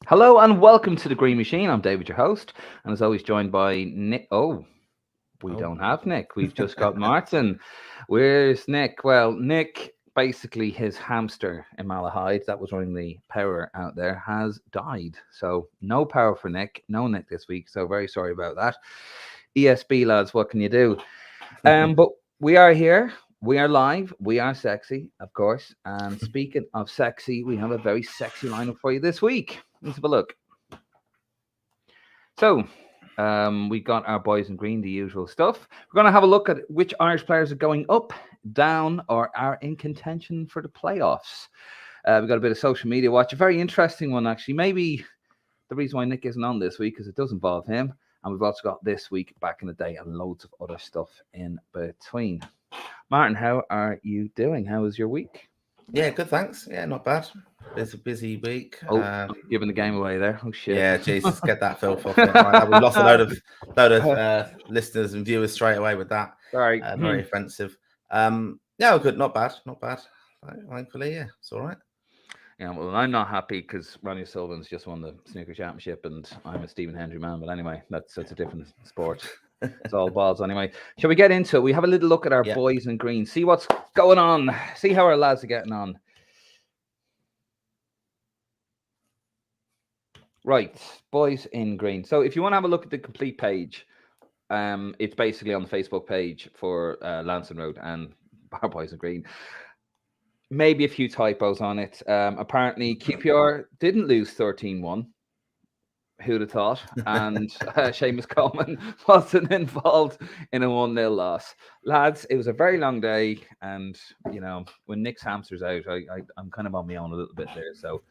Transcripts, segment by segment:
Hello and welcome to the Green Machine. I'm David, your host, and as always, joined by Nick. Oh, we Oh, don't have Nick. We've just got Martin. Where's Nick? Well, Nick, basically, his hamster in Malahide that was running the power out there has died. So no power for Nick. No Nick this week. So very sorry about that. ESB lads, what can you do? But we are here. We are live. We are sexy, of course. And speaking of sexy, we have a very sexy lineup for you this week. Let's have a look. So, we got our boys in green, the usual stuff. We're going to have a look at which Irish players are going up, down, or are in contention for the playoffs. We've got a bit of social media watch, a very interesting one, actually. Maybe the reason why Nick isn't on this week is it does involve him. And we've also got this week, back in the day, and loads of other stuff in between. Martin, how are you doing? How was your week? yeah, good. Thanks. Yeah, not bad. It's a busy week. Oh, giving the game away there. Oh shit! Yeah, Jesus, get that filth off it. Right, we lost a load of listeners and viewers straight away with that. Sorry, Very offensive. Yeah, good. Not bad. Not bad. Thankfully, yeah, it's all right. Yeah, well, I'm not happy because Ronnie Sullivan's just won the snooker championship, and I'm a Stephen Hendry man. But anyway, that's a different sport. It's all balls anyway. Shall we get into it? We have a little look at our boys in green. See what's going on. See how our lads are getting on. Right, boys in green. So if you want to have a look at the complete page, it's basically on the Facebook page for Lansing Road and our boys in green. Maybe a few typos on it. Apparently, QPR didn't lose 13-1. Who'd have thought? And Seamus Coleman wasn't involved in a 1-0 loss. Lads, it was a very long day. And, you know, when Nick's hamster's out, I'm kind of on my own a little bit there. So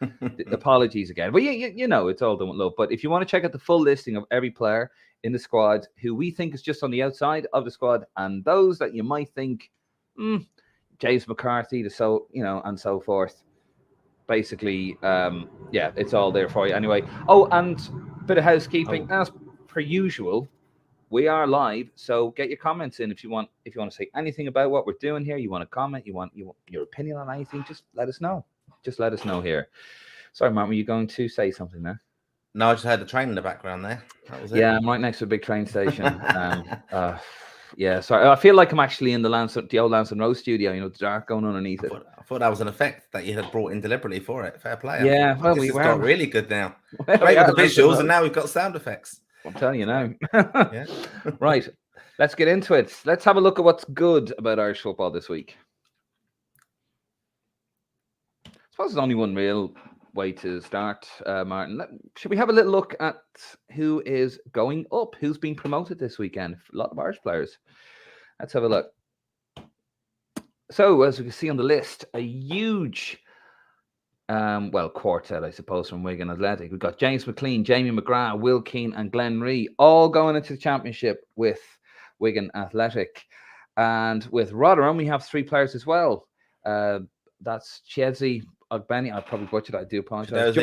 apologies again. But you know, it's all done with love. But if you want to check out the full listing of every player in the squad who we think is just on the outside of the squad and those that you might think, James McCarthy, and so forth. Basically, yeah, it's all there for you anyway. Oh, and a bit of housekeeping as per usual. We are live, so get your comments in if you want. If you want to say anything about what we're doing here, you want to comment, you want your opinion on anything, just let us know. Just let us know here. Sorry, Martin, were you going to say something there? No, I just heard the train in the background there. That was it. Yeah, I'm right next to a big train station. Yeah, sorry. I feel like I'm actually in the old Lansing Road studio. You know, the dark going underneath it. I thought that was an effect that you had brought in deliberately for it. Fair play. Yeah, well, we got really good now. Well, Great with the visuals, and now we've got sound effects. I'm telling you now. Yeah. Right. Let's get into it. Let's have a look at what's good about Irish football this week. I suppose there's only one real way to start, Martin. Should we have a little look at who is going up? Who's been promoted this weekend? A lot of Irish players. Let's have a look. So, as we can see on the list, a huge, quartet, I suppose, from Wigan Athletic. We've got James McLean, Jamie McGrath, Will Keane, and Glenn Ree, all going into the championship with Wigan Athletic. And with Rotherham, we have 3 players as well. That's Chiezy Ogbeni. I probably butchered it. I do apologize.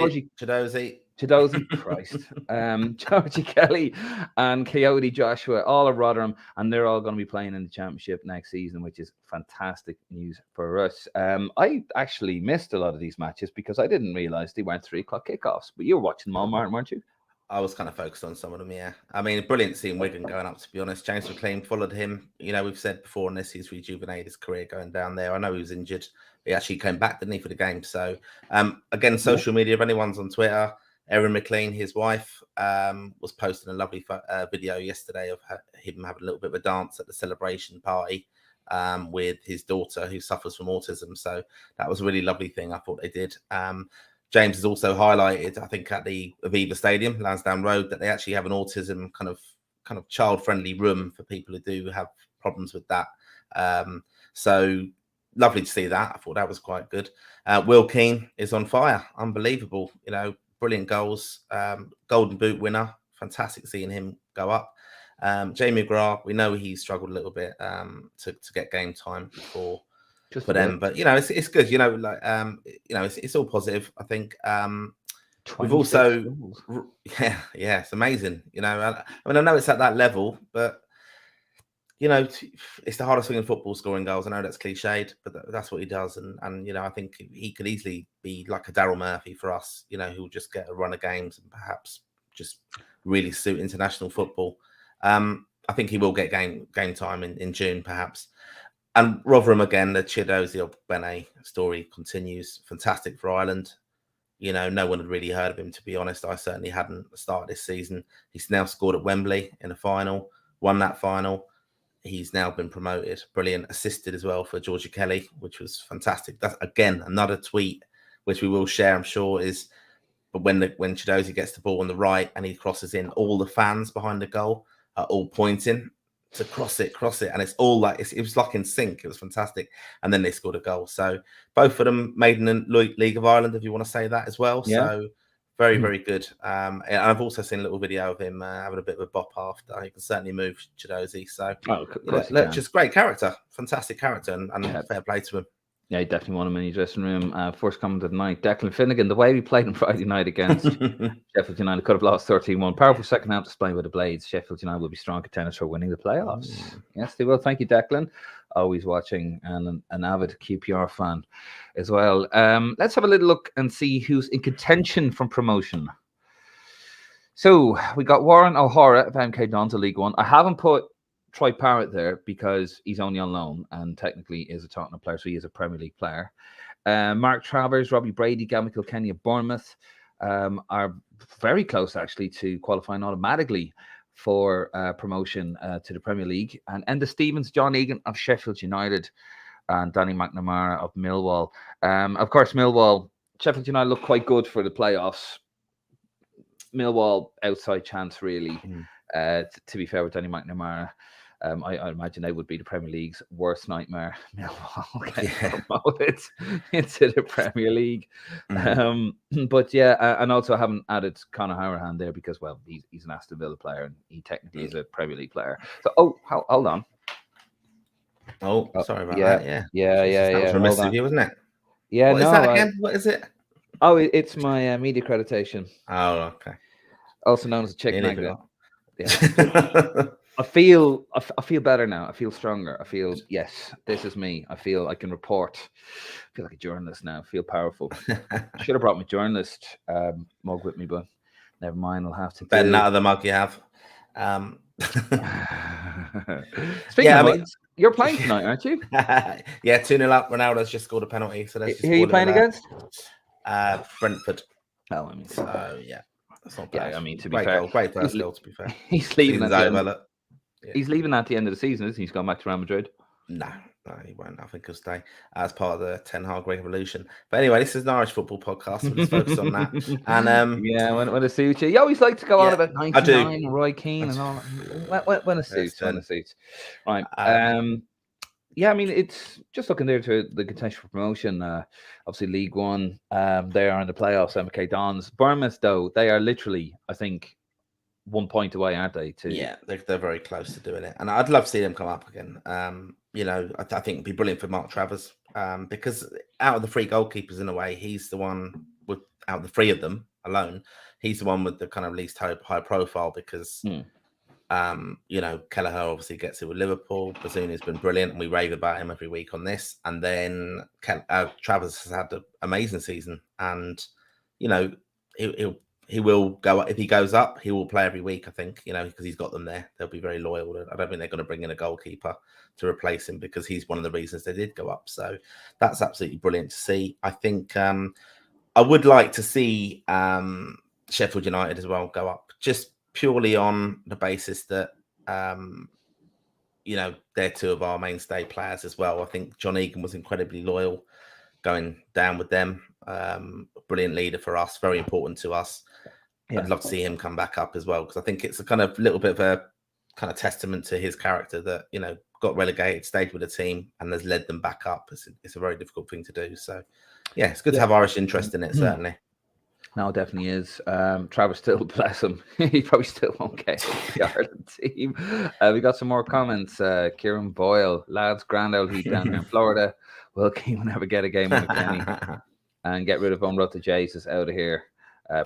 Chidozie, Christ. Georgie Kelly and Coyote Joshua, all of Rotherham, and they're all going to be playing in the championship next season, which is fantastic news for us. I actually missed a lot of these matches because I didn't realize they weren't 3:00 kickoffs, but you were watching them all, Martin, weren't you? I was kind of focused on some of them, yeah. I mean, brilliant seeing Wigan going up, to be honest. James McLean followed him. You know, we've said before in this, he's rejuvenated his career going down there. I know he was injured. He actually came back, didn't he, for the game? So, again, social media, if anyone's on Twitter, Erin McLean, his wife, was posting a lovely video yesterday of him having a little bit of a dance at the celebration party with his daughter who suffers from autism. So that was a really lovely thing I thought they did. James has also highlighted, I think, at the Aviva Stadium, Lansdowne Road, that they actually have an autism kind of child-friendly room for people who do have problems with that. So lovely to see that. I thought that was quite good. Will Keane is on fire. Unbelievable. You know, brilliant goals. Golden Boot winner. Fantastic seeing him go up. Jamie McGrath, we know he struggled a little bit to get game time for them, but you know, it's good. You know, like you know, it's all positive. I think we've also, yeah, it's amazing. You know, I mean, I know it's at that level, but it's the hardest thing in football, scoring goals. I know that's cliched, but that's what he does. And I think he could easily be like a Daryl Murphy for us, who'll just get a run of games and perhaps just really suit international football. I think he will get game time in June, perhaps. And Rotherham again, the Chidozie Bene story continues. Fantastic for Ireland. No one had really heard of him, to be honest. I certainly hadn't started this season. He's now scored at Wembley in a final, won that final. He's now been promoted. Brilliant. Assisted as well for Georgia Kelly, which was fantastic. That's, again, another tweet, which we will share, I'm sure, is but when Chidozie gets the ball on the right and he crosses in, all the fans behind the goal are all pointing to cross it. And it's all like, it was like in sync. It was fantastic. And then they scored a goal. So both of them made in the League of Ireland, if you want to say that as well. Yeah. So very, very good. And I've also seen a little video of him having a bit of a bop after. He can certainly move, Chidozie. So just great character, fantastic character, and fair play to him. Yeah, he definitely won him in the dressing room. First comment of the night, Declan Finnegan, the way we played on Friday night against Sheffield United, could have lost 13-1. Powerful second half display with the Blades. Sheffield United will be strong contenders for winning the playoffs. Yes, they will. Thank you, Declan. Always watching and an avid QPR fan as well. Let's have a little look and see who's in contention from promotion. So we got Warren O'Hara of MK Dons to League One. I haven't put Troy Parrott there because he's only on loan and technically is a Tottenham player, so he is a Premier League player. Mark Travers, Robbie Brady, Gavin Kilkenny of Bournemouth are very close actually to qualifying automatically for promotion to the Premier League. And Enda Stevens, John Egan of Sheffield United, and Danny McNamara of Millwall. Of course, Millwall, Sheffield United look quite good for the playoffs. Millwall, outside chance really. To be fair with Danny McNamara. I imagine they would be the Premier League's worst nightmare. Millwall get promoted into the Premier League. But yeah, and also I haven't added Conor Hourhan there because, well, he's an Aston Villa player and he technically is a Premier League player. So, hold on. Oh, sorry about that. Yeah. That was remiss of you, wasn't it? Yeah, what is that again? What is it? Oh, it's my media accreditation. Oh, okay. Also known as a chick magnet. Yeah. I feel better now. I feel stronger. I feel, yes, this is me. I feel I can report. I feel like a journalist now. I feel powerful. I should have brought my journalist mug with me, but never mind. I'll have to. Better than the mug you have. Speaking of mugs, you're playing tonight, aren't you? Yeah, 2-0 up. Ronaldo's just scored a penalty. So that's who are you playing against? Brentford. Oh, I mean, so yeah. That's not bad. Yeah, I mean, to be fair, great first goal. To be fair, he's leaving at the end. He's leaving at the end of the season, isn't he? He's gone back to Real Madrid. No, he won't. I think he'll stay as part of the Ten Hag revolution. But anyway, this is an Irish football podcast, so let's focus on that. And yeah, when it suits you. You always like to go on about 99 and Roy Keane and all that. When it suits, Right. Yeah, I mean, it's just looking there to the contention for promotion. Obviously, League One, they are in the playoffs. MK Dons, Bournemouth, though, they are literally, I think, 1 point away, aren't they? Yeah, they're very close to doing it, and I'd love to see them come up again. I think it'd be brilliant for Mark Travers because out of the three goalkeepers, in a way, he's the one out of the three of them alone. He's the one with the kind of least high profile because. Kelleher obviously gets it with Liverpool. Bazuni's been brilliant, and we rave about him every week on this. And then Travers has had an amazing season, and he will go if he goes up. He will play every week, I think. Because he's got them there. They'll be very loyal. I don't think they're going to bring in a goalkeeper to replace him because he's one of the reasons they did go up. So that's absolutely brilliant to see. I think I would like to see Sheffield United as well go up, just purely on the basis that, they're two of our mainstay players as well. I think John Egan was incredibly loyal going down with them. Brilliant leader for us, very important to us. Yeah. I'd love to see him come back up as well because I think it's a kind of little bit of a kind of testament to his character that, got relegated, stayed with the team and has led them back up. It's a very difficult thing to do. So, yeah, it's good to have Irish interest in it, certainly. No, it definitely is. Travers still, bless him. He probably still won't get the Ireland team. We got some more comments. Kieran Boyle, lads, grand old heat down here in Florida. Will Keane never get a game with Kenny and get rid of Unruh Jesus out of here.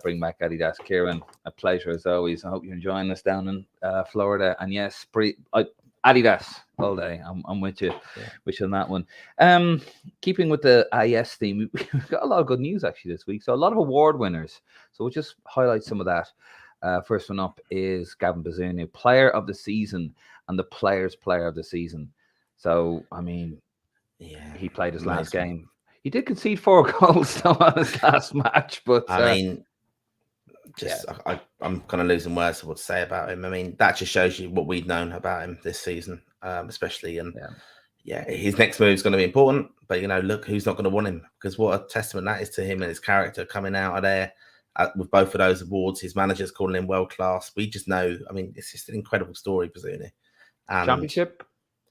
Bring back Adidas. Kieran, a pleasure as always. I hope you're enjoying this down in Florida. And yes, Adidas all day. I'm with you, on that one. Keeping with the IS theme, we've got a lot of good news actually this week. So a lot of award winners. So we'll just highlight some of that. First one up is Gavin Bazunu, Player of the Season and the Players' Player of the Season. So I mean, he played his last game. He did concede 4 goals though on his last match, but I mean, I'm kind of losing words of what to say about him. I mean, that just shows you what we've known about him this season, especially. And his next move is going to be important. But look, who's not going to want him? Because what a testament that is to him and his character coming out of there with both of those awards. His manager's calling him world class. We just know. I mean, it's just an incredible story, Bazunu.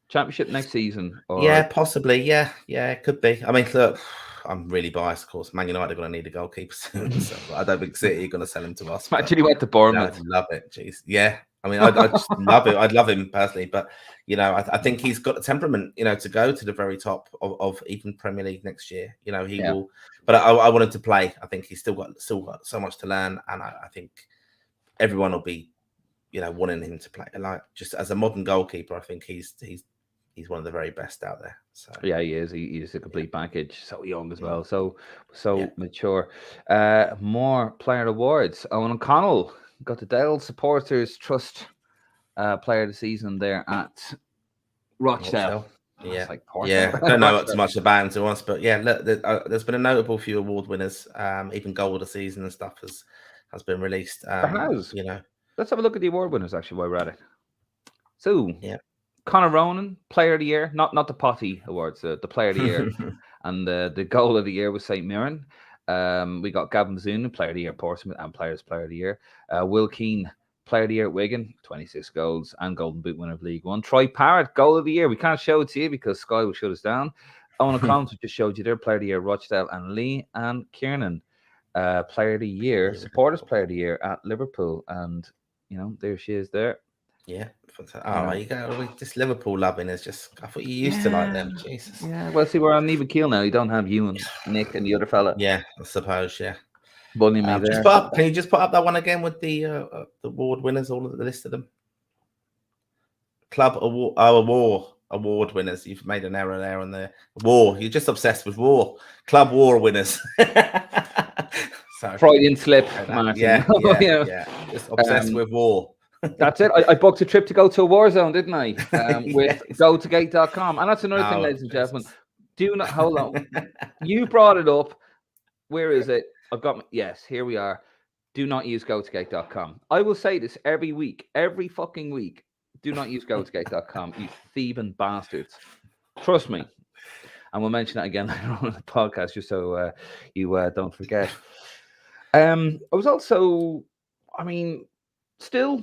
Championship next season? Or... Yeah, possibly. Yeah, it could be. I mean, look, I'm really biased, of course. Man United are going to need a goalkeeper soon. So I don't think City are going to sell him to us. Actually, went to Bournemouth. I'd love it. Jeez. Yeah. I mean, I just love it. I'd love him personally. But, I think he's got the temperament, to go to the very top of even Premier League next year. He will. But I want him to play. I think he's still got so much to learn. And I think everyone will be, wanting him to play. Like, just as a modern goalkeeper, I think he's one of the very best out there. So yeah, he is. He's a complete package. So young as well. So mature. More player awards. Owen O'Connell got the Dale Supporters Trust Player of the Season there at Rochdale. Yeah, I don't know too much about him to us, but look, there's been a notable few award winners. Even goal of the season and stuff has been released. There has. Let's have a look at the award winners actually while we're at it. So Conor Ronan, Player of the Year, not the Potty Awards, the Player of the Year, and the Goal of the Year was St. Mirren. We got Gavin Bazunu, Player of the Year at Portsmouth, and Player of the Year. Will Keane, Player of the Year at Wigan, 26 goals, and Golden Boot winner of League One. Troy Parrott, Goal of the Year. We can't show it to you because Sky will shut us down. Owen O'Connell just showed you there, Player of the Year at Rochdale, and Lee and Kiernan, Player of the Year, Supporters Player of the Year at Liverpool, and there she is there. Yeah. Oh, you go. This Liverpool loving is just. I thought you used to like them. Jesus. Yeah. Well, see, we're on even keel now. You don't have you and Nick and the other fella. Yeah, I suppose. Yeah. Bullying me there. Can you just put up that one again with the award winners? All of the list of them. Club award winners. You've made an error there on the war. You're just obsessed with war. Club war winners. Sorry. Freudian slip, Martin. Yeah. Just obsessed with war. That's it. I booked a trip to go to a war zone, didn't I? With gotogate.com. And that's another thing, ladies and gentlemen. Do not hold on. You brought it up. Where is it? Yes, here we are. Do not use gotogate.com. I will say this every fucking week. Do not use gotogate.com, you thieving bastards. Trust me. And we'll mention that again later on in the podcast, just so you don't forget. I was also, still,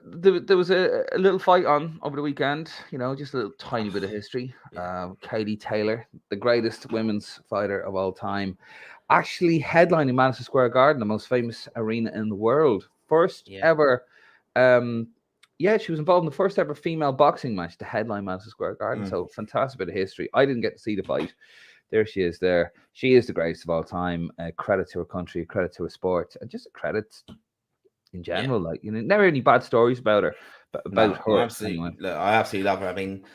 there was a little fight on over the weekend, just a little tiny bit of history. Katie Taylor, the greatest women's fighter of all time, actually headlining Madison Square Garden, the most famous arena in the world. First ever. She was involved in the first ever female boxing match to headline Madison Square Garden. So fantastic bit of history. I didn't get to see the fight. There she is there. She is the greatest of all time. Credit to her country, credit to her sport, and just a credit in general. Never any bad stories about her. But about her. Absolutely. Look, I absolutely love her. I mean,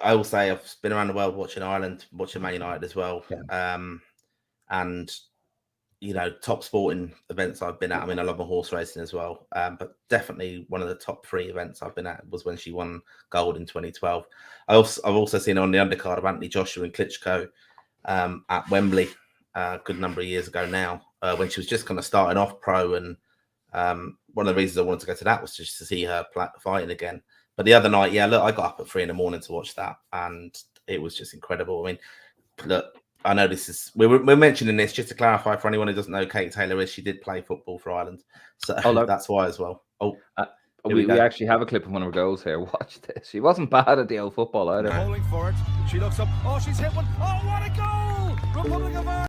I will say I've been around the world watching Ireland, watching Man United as well. And top sporting events I've been at. I mean, I love my horse racing as well. But definitely one of the top 3 events I've been at was when she won gold in 2012. I've also seen her on the undercard of Anthony Joshua and Klitschko at Wembley a good number of years ago now, when she was just kind of starting off pro. And one of the reasons I wanted to go to that was just to see her fighting again. But the other night, I got up at 3 a.m. to watch that, and it was just incredible. I mean, look, I know this is we're mentioning this just to clarify for anyone who doesn't know who Kate Taylor is. She did play football for Ireland, so that's why as well. We actually have a clip of one of her goals here. Watch this. She wasn't bad at the old football either. Bowling for it. She looks up. Oh, she's hit one. Oh, what a goal! Republic of Ireland.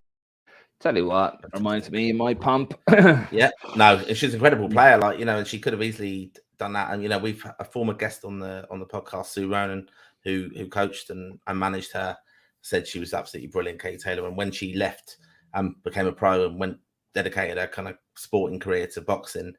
Tell you what, it reminds me of my pump. She's an incredible player. And she could have easily done that. And we've a former guest on the podcast, Sue Ronan, who coached and managed her, said she was absolutely brilliant, Kate Taylor. And when she left and became a pro and dedicated her kind of sporting career to boxing,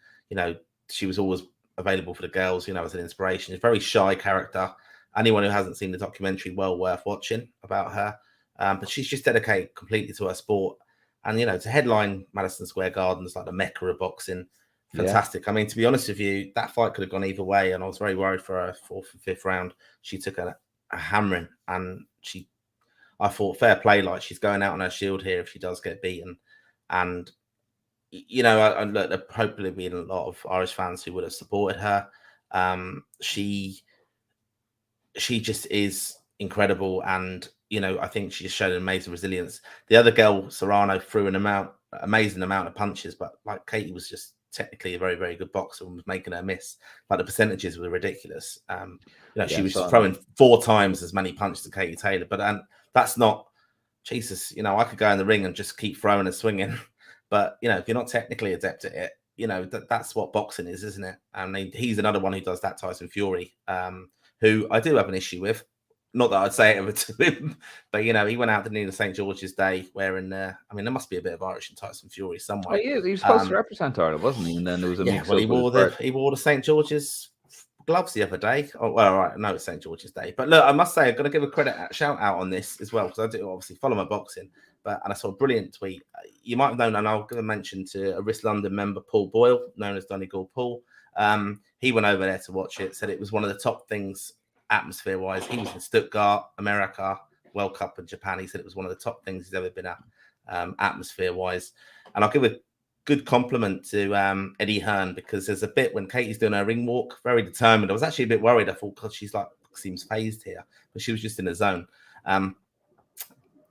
she was always available for the girls, you know, as an inspiration. She's a very shy character. Anyone who hasn't seen the documentary, well worth watching about her. But she's just dedicated completely to her sport. And, you know, to headline Madison Square Gardens, like the mecca of boxing, fantastic. I mean, to be honest with you, that fight could have gone either way. And I was very worried for her 4th and 5th round. She took a hammering, and I thought fair play, like she's going out on her shield here if she does get beaten. And, you know, look, there hopefully been a lot of Irish fans who would have supported her. She just is incredible. And, you know, I think she just showed an amazing resilience. The other girl, Serrano, threw an amazing amount of punches, but like Katie was just technically a very, very good boxer and was making her miss. Like the percentages were ridiculous. You know, she was throwing 4 times as many punches as Katie Taylor, but that's not, Jesus, you know, I could go in the ring and just keep throwing and swinging. But, you know, if you're not technically adept at it, you know, that's what boxing is, isn't it? And he's another one who does that, Tyson Fury, who I do have an issue with. Not that I'd say it ever to him, but, you know, he went out to the St. George's Day wearing, I mean, there must be a bit of Irish in Tyson Fury somewhere. Oh, he was supposed to represent Ireland, wasn't he? And then there was a mix-up. Well, he wore the St. George's gloves the other day. Oh, well, all right, no, it's St. George's Day. But look, I must say, I've got to give a shout out on this as well, because I do obviously follow my boxing. And I saw a brilliant tweet. You might have known, and I'll give a mention to a Risk London member, Paul Boyle, known as Donegal Paul. He went over there to watch it, said it was one of the top things atmosphere-wise. He was in Stuttgart, America, World Cup in Japan. He said it was one of the top things he's ever been at, atmosphere-wise. And I'll give a good compliment to Eddie Hearn, because there's a bit when Katie's doing her ring walk, very determined. I was actually a bit worried. I thought, God, she's like, seems phased here. But she was just in the zone.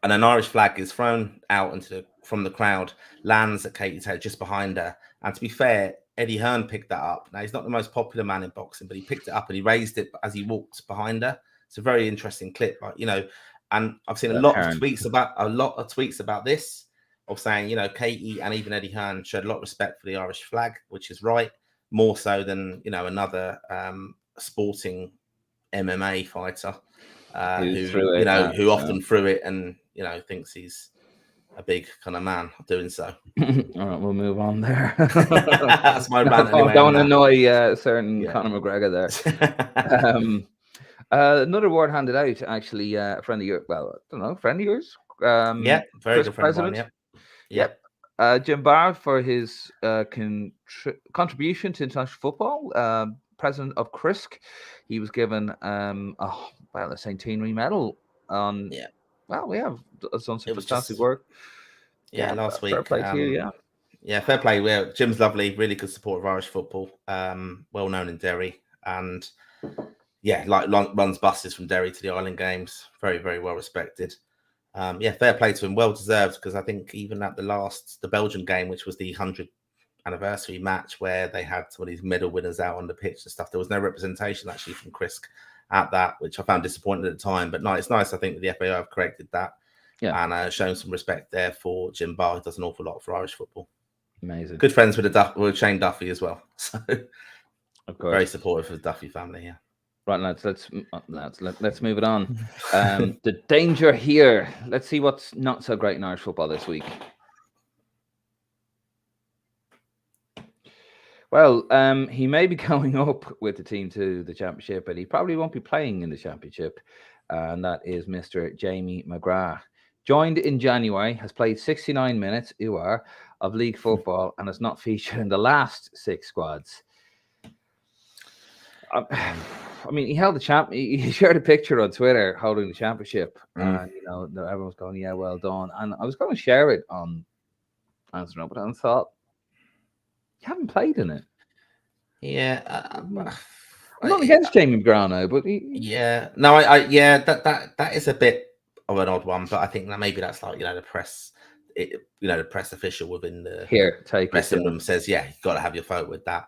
And an Irish flag is thrown out from the crowd, lands at Katie's head just behind her. And to be fair, Eddie Hearn picked that up. Now, he's not the most popular man in boxing, but he picked it up and he raised it as he walked behind her. It's a very interesting clip, like, you know. And I've seen a lot of tweets about this, of saying, you know, Katie and even Eddie Hearn showed a lot of respect for the Irish flag, which is right, more so than, you know, another sporting MMA fighter who often threw it and, you know, thinks he's a big kind of man doing so. All right, we'll move on there. That's my rant anyway. Don't annoy certain Conor McGregor there. Another award handed out, actually, a friend of yours. Well, I don't know, friend of yours. Yeah, very good friend of mine. Yep. Jim Barrett for his contribution to international football. President of CRISC, he was given a centenary medal on. Yeah. Well, we have done some fantastic work. Yeah, last week. Fair play to you, yeah, fair play. Jim's lovely, really good support of Irish football. Well known in Derry, and runs buses from Derry to the Island Games. Very, very well respected. Fair play to him. Well deserved, because I think even at the Belgian game, which was the 100th anniversary match, where they had some of these medal winners out on the pitch and stuff, there was no representation actually from CRISC at that, which I found disappointing at the time. But no, it's nice. I think that the FAI have corrected that, and shown some respect there for Jim Barr, who does an awful lot for Irish football. Amazing. Good friends with Shane Duffy as well. So, of course, very supportive of the Duffy family. Yeah. Right, lads, let's move it on. The danger here. Let's see what's not so great in Irish football this week. Well, he may be going up with the team to the championship, but he probably won't be playing in the championship. And that is Mr. Jamie McGrath. Joined in January, has played 69 minutes of league football, and has not featured in the last 6 squads. I mean, he held the champ. He shared a picture on Twitter holding the championship, and you know, everyone's going, "Yeah, well done." And I was going to share it on Instagram, but I thought, you haven't played in it. Yeah, I'm not against Jamie McGrath now, but that is a bit of an odd one. But I think that maybe that's like, you know, the press, the press official within the dressing room says, yeah, you've got to have your photo with that.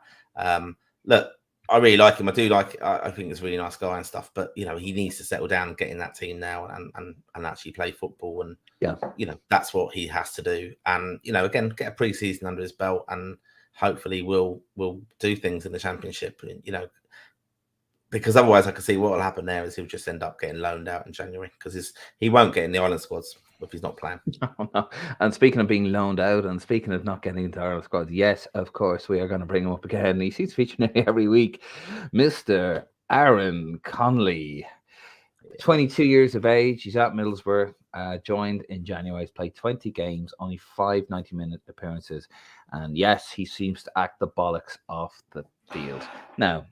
Look, I really like him. I do like. I think he's a really nice guy and stuff. But you know, he needs to settle down and get in that team now and actually play football. And you know, that's what he has to do. And you know, again, get a pre-season under his belt, and hopefully we'll do things in the championship. You know, because otherwise, I can see what will happen there is he'll just end up getting loaned out in January, because he won't get in the Island squads. if he's not playing. No. And speaking of being loaned out and speaking of not getting into Ireland squad, yes, of course, we are going to bring him up again. He seems featuring every week. Mr. Aaron Connolly, 22 years of age. He's at Middlesbrough, joined in January. He's played 20 games, only 5 90-minute appearances. And yes, he seems to act the bollocks off the field. Now,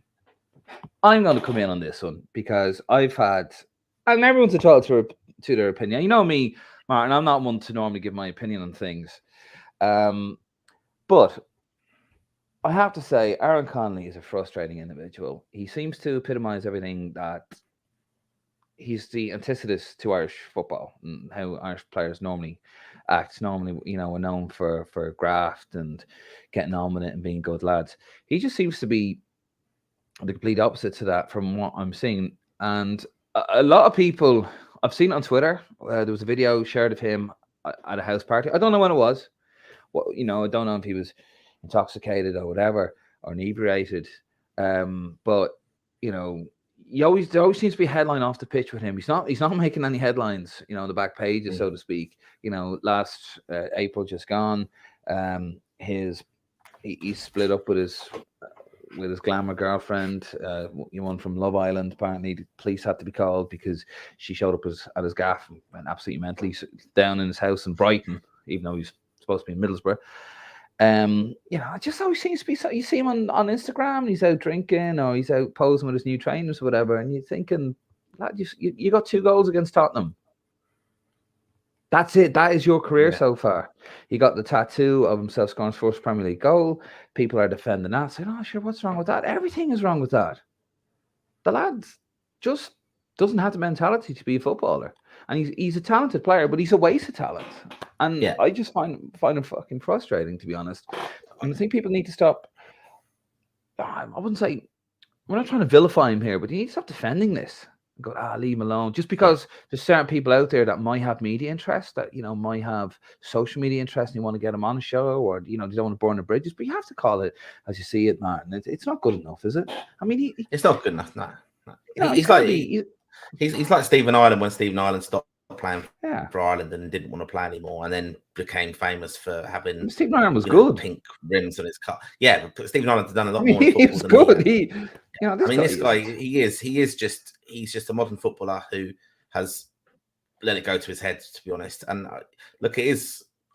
I'm going to come in on this one because I've had, and everyone's entitled to their opinion. You know me, Martin, I'm not one to normally give my opinion on things. But I have to say, Aaron Connolly is a frustrating individual. He seems to epitomise everything that he's the antithesis to Irish football and how Irish players normally act. Normally, we're known for graft and getting on with it and being good lads. He just seems to be the complete opposite to that from what I'm seeing. And a lot of people, I've seen it on Twitter. There was a video shared of him at a house party. I don't know when it was. I don't know if he was intoxicated or whatever, or inebriated. But there always seems to be a headline off the pitch with him. He's not making any headlines, on the back pages, so to speak. Last April just gone, he split up with his glamour girlfriend, one from Love Island. Apparently, the police had to be called because she showed up at his gaff and went absolutely mentally down in his house in Brighton, even though he's supposed to be in Middlesbrough. It just always seems to be so. You see him on Instagram, and he's out drinking or he's out posing with his new trainers or whatever, and you're thinking, lad, you got 2 goals against Tottenham. That's it. That is your career so far. He got the tattoo of himself scoring his first Premier League goal. People are defending that, saying, "Oh, sure, what's wrong with that?" Everything is wrong with that. The lad just doesn't have the mentality to be a footballer, and he's a talented player, but he's a waste of talent. And I just find him fucking frustrating, to be honest. And I think people need to stop. I wouldn't say we're not trying to vilify him here, but you need to stop defending this. Go, leave him alone. Just because there's certain people out there that might have media interest, that might have social media interest, and you want to get them on a show, or they don't want to burn the bridges. But you have to call it as you see it, Martin. It's not good enough, is it? I mean, it's not good enough. No. He's like Stephen Ireland when Stephen Ireland stopped playing for Ireland and didn't want to play anymore, and then became famous for having Stephen Ireland was good, pink rims on his car. Yeah, but Stephen Ireland has done a lot more. He was good. This guy, he's just a modern footballer who has let it go to his head, to be honest. And look,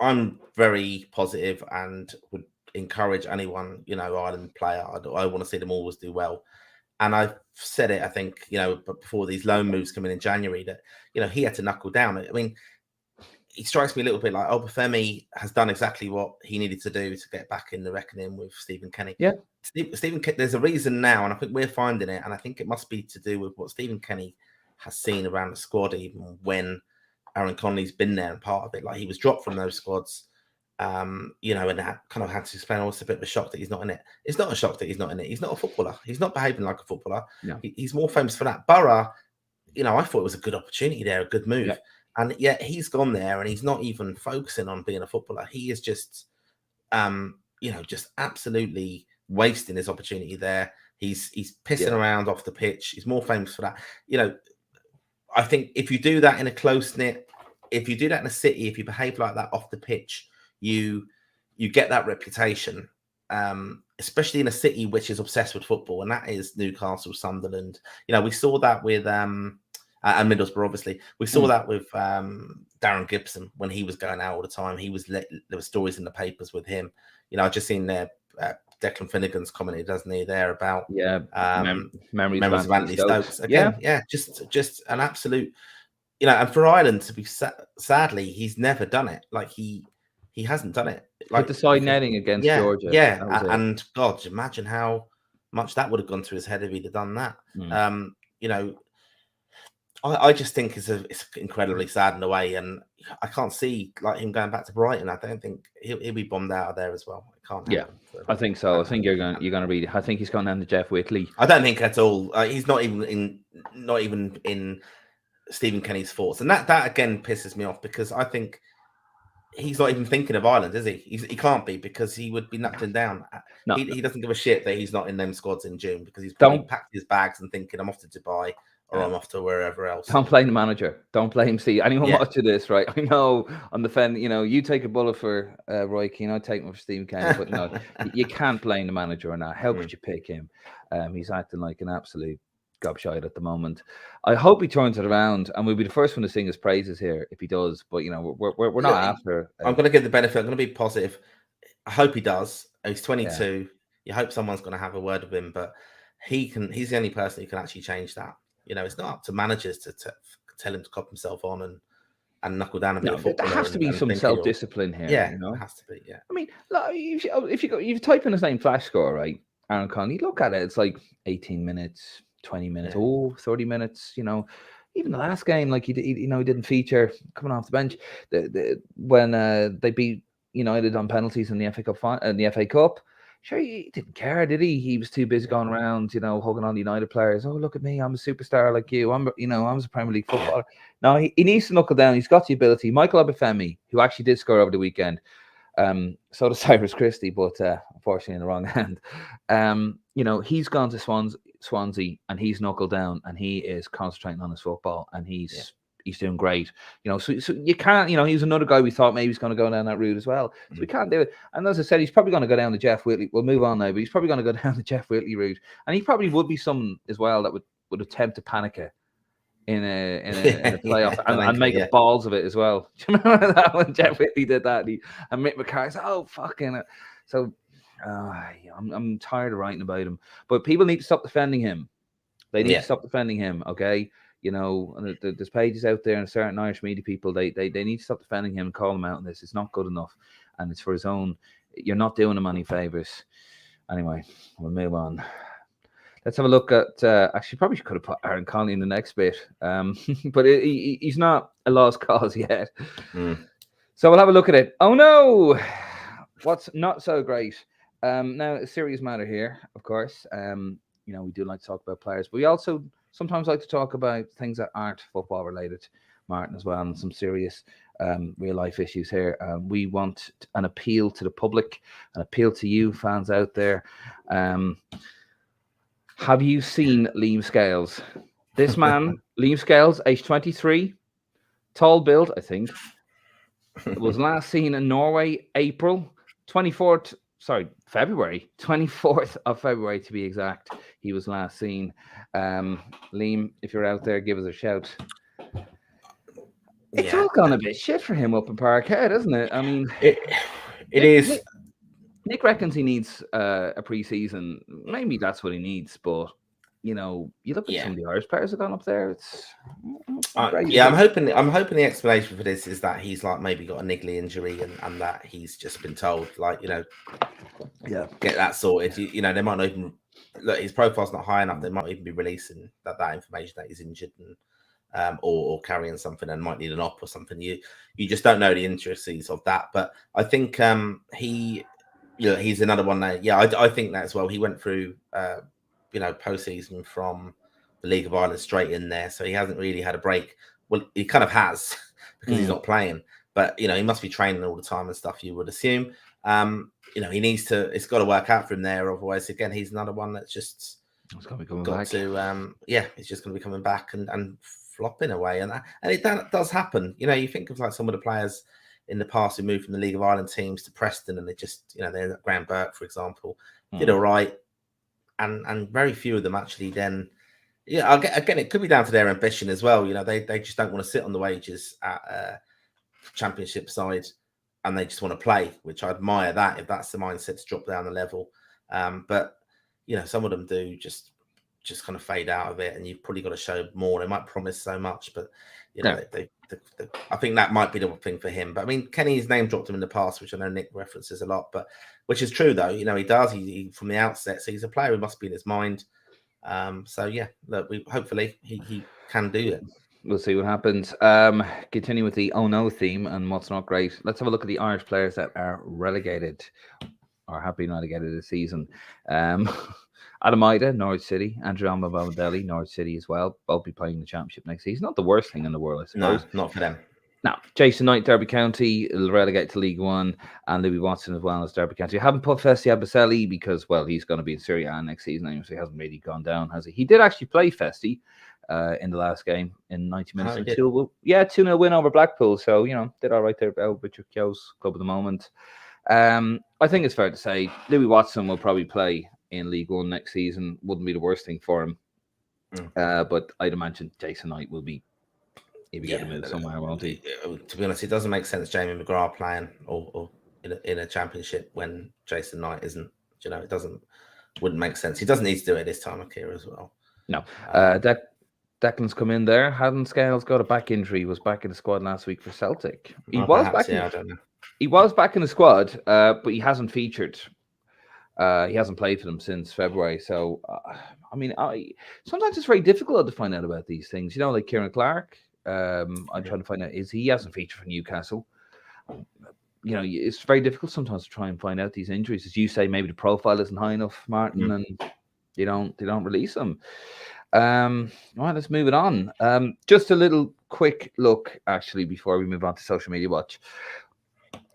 I'm very positive and would encourage anyone, Ireland player. I want to see them always do well. And I've said it, I think, but before these loan moves come in January, that, he had to knuckle down. I mean, he strikes me a little bit like Obafemi has done exactly what he needed to do to get back in the reckoning with Stephen Kenny. Yeah. Stephen Kenny, there's a reason now, and I think we're finding it, and I think it must be to do with what Stephen Kenny has seen around the squad, even when Aaron Connolly's been there and part of it. Like, he was dropped from those squads, and that kind of had to explain. Also, a bit of a shock that he's not in it. It's not a shock that he's not in it. He's not a footballer. He's not behaving like a footballer. No. He's more famous for that. Borough, I thought it was a good opportunity there, a good move. Yeah. And yet he's gone there and he's not even focusing on being a footballer. He is just, just absolutely wasting his opportunity there. He's pissing around off the pitch. He's more famous for that. I think if you do that in a close-knit, if you do that in a city, if you behave like that off the pitch, you get that reputation, especially in a city which is obsessed with football, and that is Newcastle, Sunderland. We saw that with and Middlesbrough, obviously. We saw that with Darren Gibson when he was going out all the time. There were stories in the papers with him. I've just seen there Declan Finnegan's commented, doesn't he, there about memories of Anthony Stokes. Again, just an absolute, and for Ireland to be sadly, he's never done it. Like he hasn't done it. Like with the side netting against Georgia. Yeah, and God, imagine how much that would have gone to his head if he'd have done that. I just think it's incredibly sad in a way, and I can't see like him going back to Brighton. I don't think he'll be bombed out of there as well. It can't happen. I think so. I think you're going to read it. I think he's gone down to Jeff Whitley. I don't think at all. He's not even in Stephen Kenny's thoughts, and that again pisses me off because I think he's not even thinking of Ireland, is he? He can't be, because he would be knuckling down. No. He doesn't give a shit that he's not in them squads in June, because he's probably packed his bags and thinking, I'm off to Dubai. or I'm off to wherever else. Don't blame the manager. Don't blame Steve. Anyone Yeah. watching this, right? I know on the fence, you take a bullet for Roy Keane, I take one for Stephen Kenny, but no, you can't blame the manager or not. How could you pick him? He's acting like an absolute gobshite at the moment. I hope he turns it around, and we'll be the first one to sing his praises here if he does. But we're not after. I'm going to give the benefit. I'm going to be positive. I hope he does. He's 22. You hope someone's going to have a word with him, but he's the only person who can actually change that. It's not up to managers to tell him to cop himself on and knuckle down and be a footballer. There has to be some self-discipline here. Yeah, it has to be. Yeah. I mean, if you type in his name flash score, right, Aaron Connolly, look at it. It's like 18 minutes, 20 minutes, 30 minutes. Even the last game, like he didn't feature coming off the bench. When they beat United on penalties in the FA Cup. Sure, he didn't care, did he? He was too busy going around, hugging on the United players. Oh, look at me, I'm a superstar like you. I'm a Premier League footballer. No, he needs to knuckle down. He's got the ability. Michael Obafemi, who actually did score over the weekend, so does Cyrus Christie, but unfortunately in the wrong hand. He's gone to Swansea and he's knuckled down and he is concentrating on his football and he's doing great. So you can't, he's another guy we thought maybe he's going to go down that route as well. So we can't do it. And as I said, he's probably going to go down the Jeff Whitley. We'll move on now, but he's probably going to go down the Jeff Whitley route. And he probably would be someone as well that would attempt to panic it in a playoff and make balls of it as well. Do you remember that when Jeff Whitley did that? And Mick McCarthy said, "Oh, fucking it." So I'm tired of writing about him. But people need to stop defending him. They need to stop defending him, okay? And there's pages out there and certain Irish media people, they need to stop defending him and call him out on this. It's not good enough. And it's for his own. You're not doing him any favours. Anyway, we'll move on. Let's have a look at, actually, probably could have put Aaron Connolly in the next bit. But he's not a lost cause yet. So we'll have a look at it. Oh, no! What's not so great? Now, a serious matter here, of course. We do like to talk about players, but we also sometimes like to talk about things that aren't football related, Martin, as well, and some serious real life issues here. We want an appeal to the public, an appeal to you fans out there. Have you seen Liam Scales? This man, Liam Scales, age 23, tall build, I think, was last seen in Norway, February 24th of February to be exact. He was last seen. Liam, if you're out there, give us a shout. It's all gone a bit shit for him up in Parkhead, isn't it? I mean, it is. Nick reckons he needs a pre-season. Maybe that's what he needs, but you look at some of the Irish players that have gone up there. It's great. I'm hoping the explanation for this is that he's like maybe got a niggly injury and that he's just been told get that sorted. They might not even look. His profile's not high enough. They might even be releasing that information that he's injured and or carrying something and might need an op or something. You just don't know the intricacies of that. But I think he's another one now. Yeah, I think that as well. He went through postseason from the League of Ireland straight in there, so he hasn't really had a break. Well, he kind of has because he's not playing, but he must be training all the time and stuff. You would assume. He needs to. It's got to work out for him there. Otherwise, again, he's another one that's just it's got to be coming back. He's just going to be coming back and flopping away, and that does happen. You think of like some of the players in the past who moved from the League of Ireland teams to Preston, and they just they're Graham Burke, for example, did all right. And very few of them actually then, again, it could be down to their ambition as well. They just don't want to sit on the wages at a championship side and they just want to play, which I admire that if that's the mindset to drop down the level. But, some of them do just kind of fade out of it and you've probably got to show more. They might promise so much, but, I think that might be the thing for him. But I mean, Kenny's name dropped him in the past, which I know Nick references a lot, but which is true though. He does. He from the outset, so he's a player who must be in his mind. Look, hopefully he can do it. We'll see what happens. Continue with the oh no theme and what's not great. Let's have a look at the Irish players that are relegated or have been relegated this season. Adam Ida, Norwich City, Andrew Alma-Babadelli, Norwich City as well. Both be playing the championship next season. Not the worst thing in the world, I suppose. No, not for them. Now, Jason Knight, Derby County, will relegate to League One, and Louis Watson as well as Derby County. I haven't put Festi Abaselli because, well, he's going to be in Serie A next season, anyway, so he hasn't really gone down, has he? He did actually play Festi in the last game in 90 minutes. Oh, And he did. 2-0 win over Blackpool. So, did all right there about Richard Keogh's club at the moment. I think it's fair to say Louis Watson will probably play in League One next season. Wouldn't be the worst thing for him. But I'd imagine Jason Knight will be. He'll be getting a move somewhere, won't he? To be honest, it doesn't make sense Jamie McGrath playing or in a championship when Jason Knight isn't. It wouldn't make sense. He doesn't need to do it this time of year as well. No. Declan's come in there. Haddon Scales got a back injury. He was back in the squad last week for Celtic. He was back. I don't know. He was back in the squad, but he hasn't featured. He hasn't played for them since February. So, sometimes it's very difficult to find out about these things. Like Kieran Clark. I'm trying to find out he hasn't featured for Newcastle. It's very difficult sometimes to try and find out these injuries. As you say, maybe the profile isn't high enough, Martin, and they don't release them. All right, let's move it on. Just a little quick look, actually, before we move on to Social Media Watch.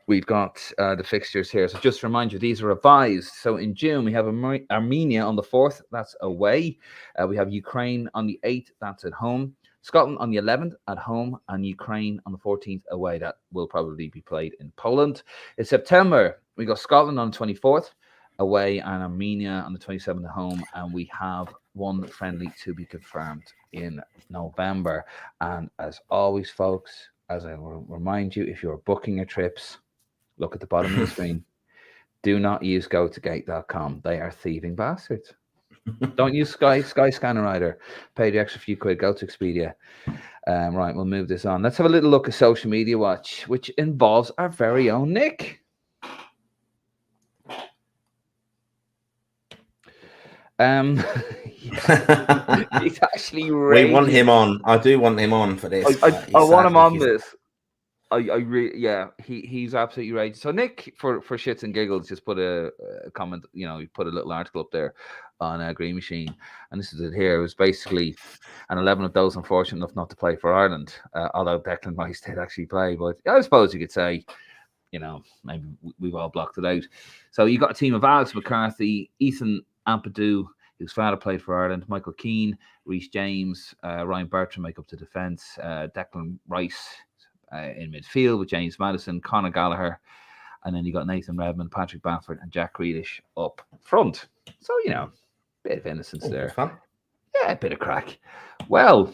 We've got the fixtures here. So just to remind you, these are revised. So in June, we have Armenia on the 4th. That's away. We have Ukraine on the 8th. That's at home. Scotland on the 11th at home, and Ukraine on the 14th away. That will probably be played in Poland. In September, we got Scotland on the 24th away, and Armenia on the 27th at home. And we have one friendly to be confirmed in November. And as always, folks, as I will remind you, if you're booking your trips, look at the bottom of the screen. Do not use gotogate.com. They are thieving bastards. Don't use Sky Scanner either. Pay the extra few quid. Go to Expedia. Right, we'll move this on. Let's have a little look at Social Media Watch, which involves our very own Nick. He's actually raging. We want him on. I do want him on for this. I want him on this. He's absolutely right. So Nick, for shits and giggles, just put a comment. He put a little article up there on Green Machine, and this is it here. It was basically an 11 of those unfortunate enough not to play for Ireland, although Declan Rice did actually play. But I suppose you could say, maybe we've all blocked it out. So you got a team of Alex McCarthy, Ethan Ampadu, whose father played for Ireland, Michael Keane, Reece James, Ryan Bertrand make up the defence, Declan Rice in midfield with James Maddison, Conor Gallagher, and then you got Nathan Redmond, Patrick Bamford, and Jack Grealish up front. So, bit of innocence there. Fun. Yeah, a bit of crack. Well,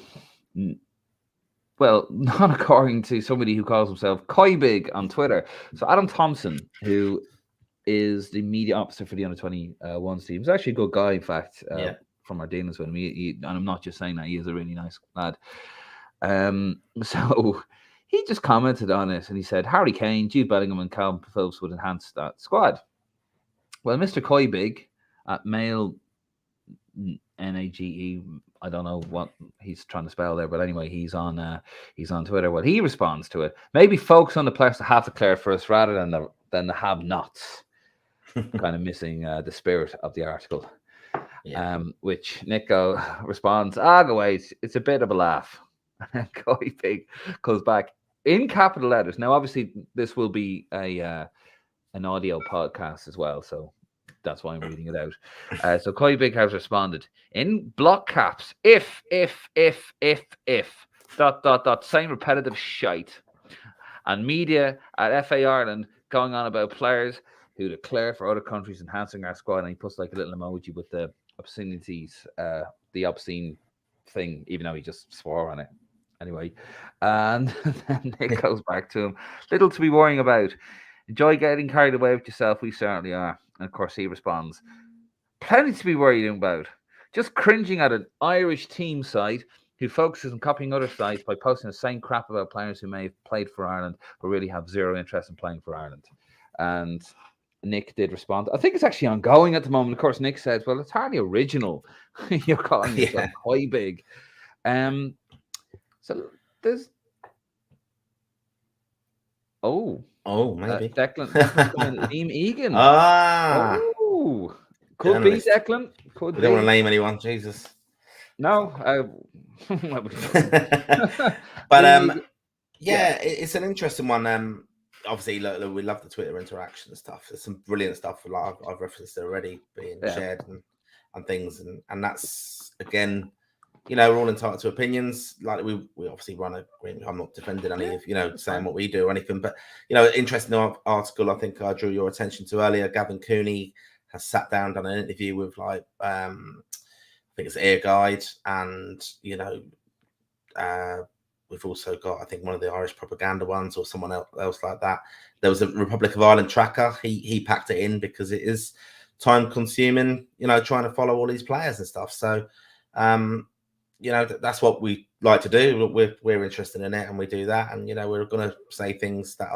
not according to somebody who calls himself Koibig on Twitter. So Adam Thompson, who is the media officer for the under-21s team, is actually a good guy, in fact, from our dealings with him. And I'm not just saying that, he is a really nice lad. So he just commented on it, and he said, Harry Kane, Jude Bellingham, and Calvin Phillips would enhance that squad. Well, Mr. Koibig at Mail NAGE, I don't know what he's trying to spell there, but anyway, he's on Twitter. Well, he responds to it. Maybe focus on the players that have declared for us rather than the have-nots. Kind of missing the spirit of the article. Yeah. Which Nico responds, go away, it's a bit of a laugh. And Koibig goes back in capital letters. Now, obviously, this will be an audio podcast as well, so that's why I'm reading it out. So Koibig has responded in block caps, if, same repetitive shite. And media at FA Ireland going on about players who declare for other countries enhancing our squad, and he puts like a little emoji with the obscenities, the obscene thing, even though he just swore on it. Anyway, and then Nick goes back to him. Little to be worrying about. Enjoy getting carried away with yourself. We certainly are. And of course, he responds, plenty to be worried about. Just cringing at an Irish team site who focuses on copying other sites by posting the same crap about players who may have played for Ireland but really have zero interest in playing for Ireland. And Nick did respond. I think it's actually ongoing at the moment. Of course, Nick says, well, it's hardly original. You're calling yourself Koibig. So there's... maybe. Declan Liam Egan. Could be Declan. Could be. Don't want to name anyone, Jesus. No. But it's an interesting one. Obviously, look, we love the Twitter interaction and stuff. There's some brilliant stuff. I've referenced it already being shared and things, and that's again we're all entitled to opinions. Like we obviously run a. I'm not defending any of saying what we do or anything, but interesting article. I think I drew your attention to earlier. Gavin Cooney has sat down, done an interview with I think it's Air Guide, and we've also got, I think, one of the Irish propaganda ones or someone else like that. There was a Republic of Ireland tracker. He packed it in because it is time consuming, trying to follow all these players and stuff. So, that's what we like to do. We're interested in it, and we do that. And we're going to say things that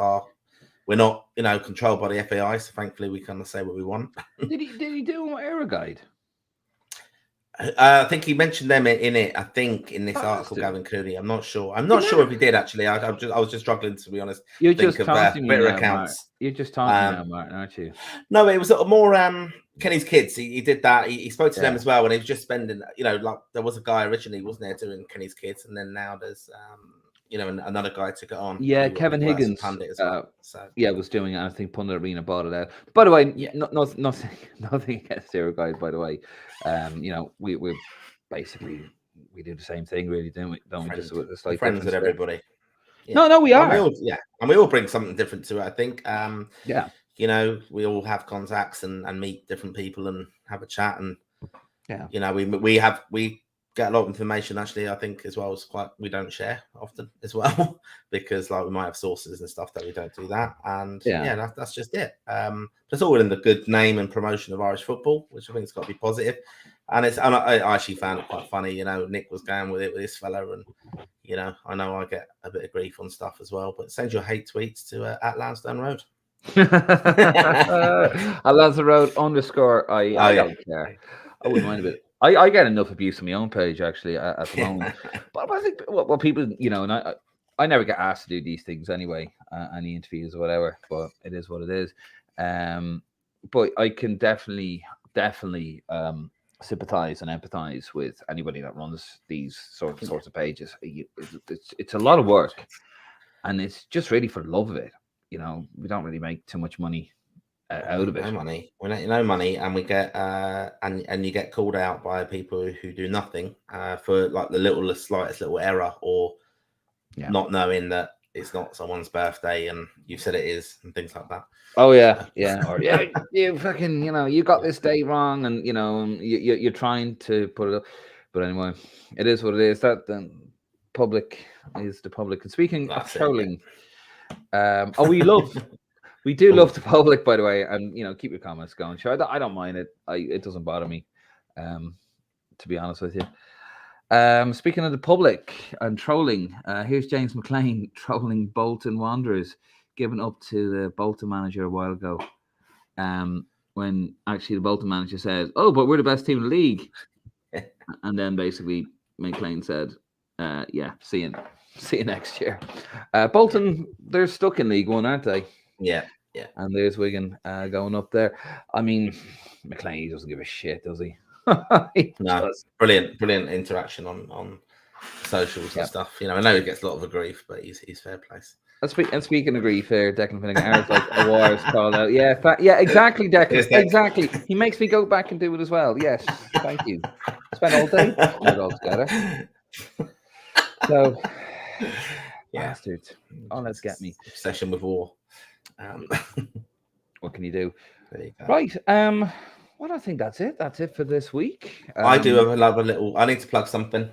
we're not controlled by the FAI. So thankfully, we kind of say what we want. Did he do an Era Guide? I think he mentioned them in it. I think in this article, Gavin Cooney. I'm not sure. I'm not sure if he did actually. I was just struggling, to be honest. You're just taunting me now, accounts. Martin. You're just taunting me now, Martin, aren't you? No, it was more Kenny's Kids. He did that. He spoke to them as well, and he was just spending. Like there was a guy originally, wasn't there, doing Kenny's Kids, and then now there's another guy took it on. Yeah, Kevin Higgins. As well, was doing it. I think Pundit Arena bought it out. By the way, nothing against Zero Guys. By the way, we basically we do the same thing, really, don't we? Just it's like friends with everybody. Yeah. No, we are. And we all bring something different to it. I think. We all have contacts and meet different people and have a chat, and we get a lot of information actually, I think, as well. As we don't share often as well because we might have sources and stuff that we don't do that, and that's just it. It's all in the good name and promotion of Irish football, which I think it's got to be positive. And I actually found it quite funny. Nick was going with it with this fella, and I know I get a bit of grief on stuff as well, but send your hate tweets to at Lansdowne Road. At Lansdowne Road _ I don't care. I wouldn't mind a bit. I get enough abuse on my own page actually at the moment. But I think what people, and I never get asked to do these things anyway, any interviews or whatever. But it is what it is. But I can definitely sympathize and empathize with anybody that runs these sorts of pages. It's a lot of work, and it's just really for the love of it. We don't really make too much money out of it. No money. We don't no money, and we get and you get called out by people who do nothing for like the slightest little error or not knowing that it's not someone's birthday and you said it is and things like that. Oh yeah, or you fucking you got this date wrong, and you're trying to put it up, but anyway, it is what it is. That the public is the public. And speaking of trolling, we do love the public, by the way, and keep your comments going. Sure, I don't mind it. It doesn't bother me, to be honest with you. Speaking of the public and trolling, here's James McLean trolling Bolton Wanderers, giving up to the Bolton manager a while ago. When actually the Bolton manager said, "Oh, but we're the best team in the league," and then basically McLean said, "Yeah, see you next year." Bolton, they're stuck in League One, aren't they? Yeah. And there's Wigan going up there. I mean, McLean, he doesn't give a shit, does he? No, brilliant interaction on socials and stuff. I know he gets a lot of grief, but he's fair place. And speaking of grief here, Declan Finnegan, like awards called out. Yeah, exactly, Declan. Exactly. He makes me go back and do it as well. Yes, thank you. Spent all day putting it all together. So, bastards. Oh, let's get me. Obsession with war. What can you do? There you go. Right. Well, I think that's it. That's it for this week. I do have a little. I need to plug something.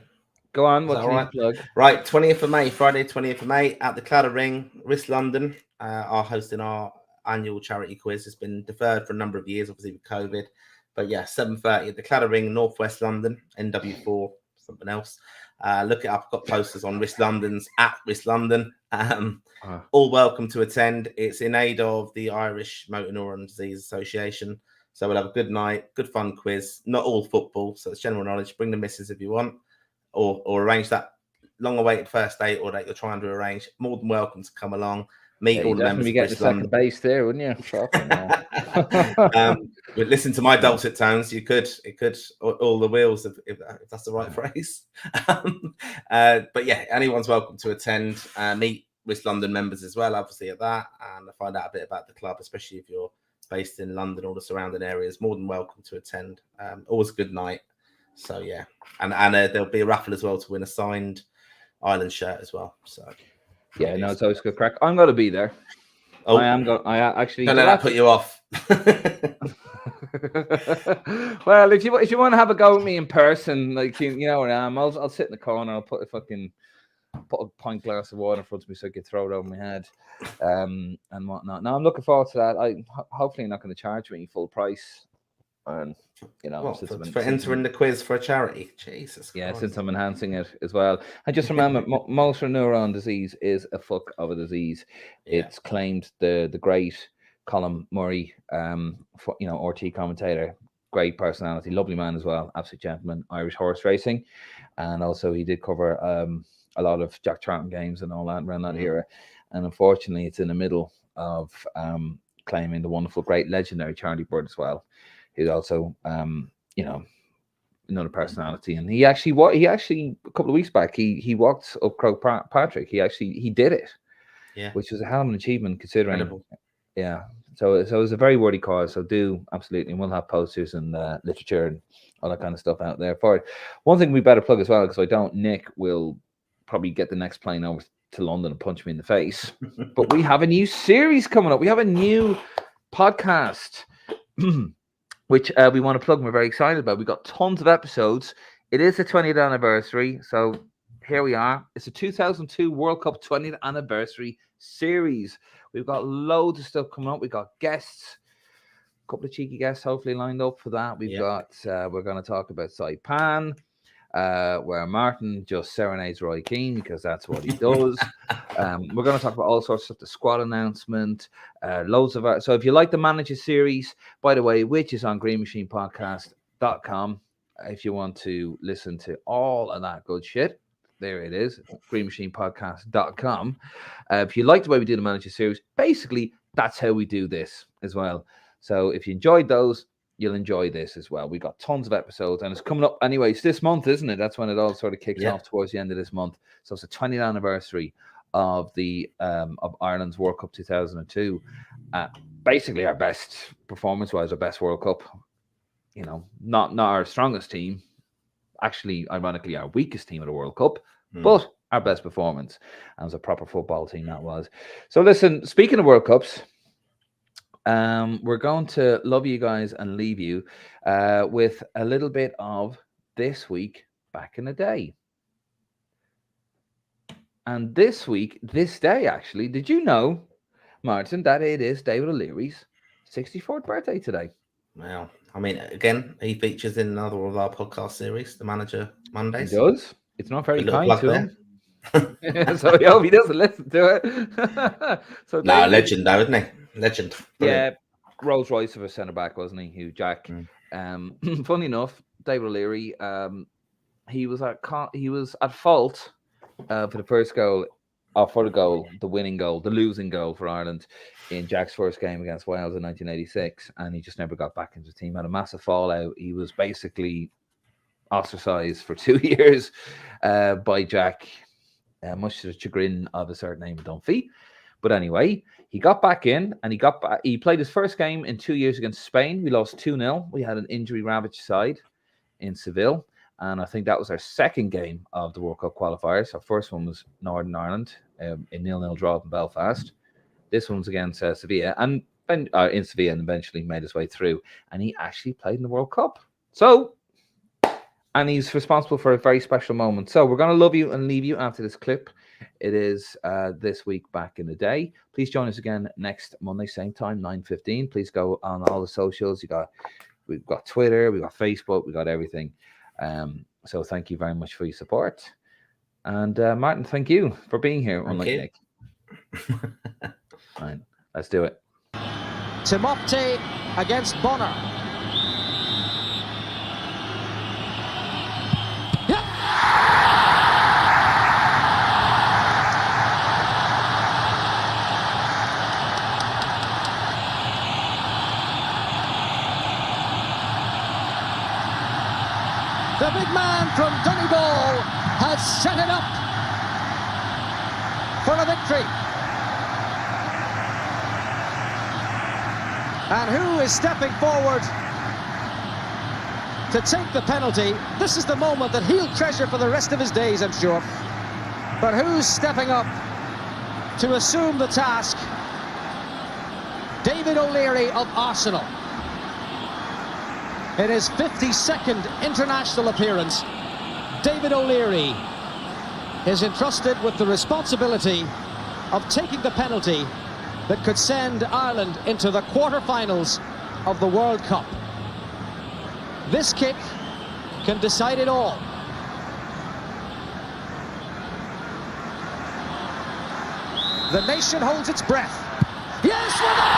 Go on. What's the plug? Right, 20th of May, Friday, 20th of May, at the Cladder Ring, Wrist London, are hosting our annual charity quiz. It's been deferred for a number of years, obviously with COVID. But 7:30 at the Cladder Ring, Northwest London, NW4, something else. Look it up. I've got posters on Wrist London's at Wrist London. All welcome to attend. It's in aid of the Irish Motor Neuron Disease Association. So we'll have a good night, good fun quiz. Not all football, so it's general knowledge. Bring the missus if you want, or arrange that long-awaited first date or that you're trying to arrange. More than welcome to come along. Meet all the members. You get the second base there, wouldn't you? Listen to my dulcet tones. It could all the wheels if that's the right phrase. But anyone's welcome to attend. Meet West London members as well, obviously at that, and find out a bit about the club, especially if you're based in London or the surrounding areas. More than welcome to attend. Always a good night. So yeah, and there'll be a raffle as well to win a signed Ireland shirt as well. So yeah, no, it's always good crack. I'm going to be there. Oh, I am going. I actually don't let that put you off. Well, if you want to have a go with me in person, like you know where I am, I'll sit in the corner. I'll put a pint glass of water in front of me so I can throw it over my head, and whatnot. Now I'm looking forward to that. Hopefully not going to charge me full price, and you know, for entering the quiz for a charity. Jesus. Yeah, Christ. since I'm enhancing it as well. And just remember, motor neuron disease is a fuck of a disease. Yeah. It's claimed the great Colin Murray, RT commentator, great personality, lovely man as well, absolute gentleman, Irish horse racing, and also he did cover a lot of Jack Troughton games and all that around that era. And unfortunately, it's in the middle of claiming the wonderful, great, legendary Charlie Bird as well, who's also another personality. And he actually a couple of weeks back he walked up Croagh Patrick. He did it, which was a hell of an achievement considering. Incredible. Yeah, so it was a very worthy cause. So do absolutely, and we'll have posters and literature and all that kind of stuff out there for it. One thing we better plug as well, because I don't, Nick will probably get the next plane over to London and punch me in the face. But we have a new series coming up. We have a new podcast. Which we want to plug and we're very excited about. We've got tons of episodes. It is the 20th anniversary. So here we are. It's a 2002 World Cup 20th anniversary series. We've got loads of stuff coming up. We've got guests, a couple of cheeky guests hopefully lined up for that. We've got, we're going to talk about Saipan, where Martin just serenades Roy Keane because that's what he does. We're going to talk about all sorts of stuff, the squad announcement, loads of so if you like the Manager series, by the way, which is on greenmachinepodcast.com, if you want to listen to all of that good shit, there it is, greenmachinepodcast.com. If you like the way we do the Manager series, basically that's how we do this as well. So if you enjoyed those, you'll enjoy this as well. We got tons of episodes, and it's coming up anyway. It's this month, isn't it? That's when it all sort of kicks off towards the end of this month. So it's the 20th anniversary of the of Ireland's World Cup 2002. Basically, our best performance-wise, our best World Cup. You know, not our strongest team. Actually, ironically, our weakest team of the World Cup, but our best performance. And it was a proper football team that was. So listen, speaking of World Cups. We're going to love you guys and leave you with a little bit of this week back in the day. And this day, actually, did you know, Martin, that it is David O'Leary's 64th birthday today? Wow. I mean, again, he features in another of our podcast series, The Manager Mondays. He does. It's not very kind to him. So I hope he doesn't listen to it. So David, legend though, isn't he? Legend. Brilliant. Yeah, Rolls Royce of a centre back, wasn't he? Hugh Jack. Funny enough, David O'Leary, he was at fault for the first goal, the winning goal, the losing goal for Ireland in Jack's first game against Wales in 1986, and he just never got back into the team. Had a massive fallout. He was basically ostracized for 2 years by Jack, much to the chagrin of a certain name Dunphy. But anyway, he got back in, and he played his first game in 2 years against Spain. We lost 2-0. We had an injury-ravaged side in Seville, and I think that was our second game of the World Cup qualifiers. Our first one was Northern Ireland, a 0-0 draw in Belfast. This one's against Sevilla, and in Sevilla, and eventually made his way through. And he actually played in the World Cup. And he's responsible for a very special moment. So we're going to love you and leave you after this clip. It is this week back in the day. Please join us again next Monday, same time, 9:15. Please go on all the socials. We've got Twitter, we've got Facebook, we've got everything. So thank you very much for your support. And Martin, thank you for being here. Unlike Nick. All right, let's do it. Timopti against Bonner. The big man from Donegal has set it up for a victory. And who is stepping forward to take the penalty. This is the moment that he'll treasure for the rest of his days, I'm sure. But who's stepping up to assume the task? David O'Leary of Arsenal. In his 52nd international appearance, David O'Leary is entrusted with the responsibility of taking the penalty that could send Ireland into the quarter-finals of the World Cup. This kick can decide it all. The nation holds its breath. Yes,